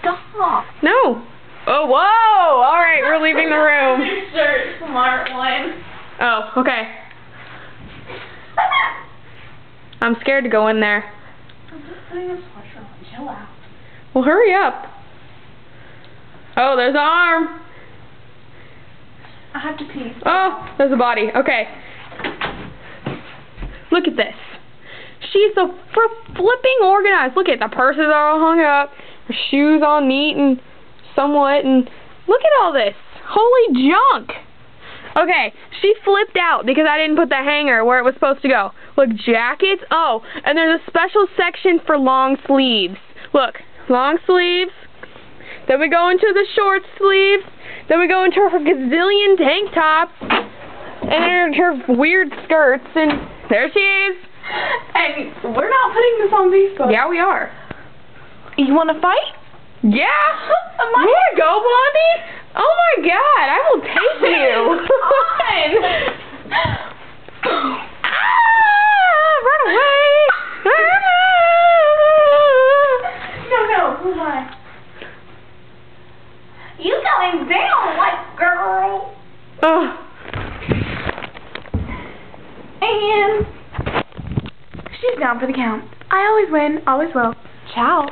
Stop. No. Oh, whoa! All right, we're leaving the room. Your shirt, smart one. Oh, okay. I'm scared to go in there. I'm just putting a sweatshirt on. Chill out. Well, hurry up. Oh, there's an arm. I have to pee. Oh, there's a body. Okay. Look at this. She's so flipping organized. Look at the purses are all hung up. Her shoes all neat and somewhat. And look at all this. Holy junk. Okay, she flipped out because I didn't put the hanger where it was supposed to go. Look, jackets. Oh, and there's a special section for long sleeves. Look, long sleeves. Then we go into the short sleeves. Then we go into her gazillion tank tops. And her weird skirts. And there she is. And we're not putting this on Facebook. Yeah, we are. You want to fight? Yeah. You want to go, Blondie? Oh my God, I will take you. Run away. No, come on. You going down, white girl. Oh. And she's down for the count. I always win, always will. Ciao.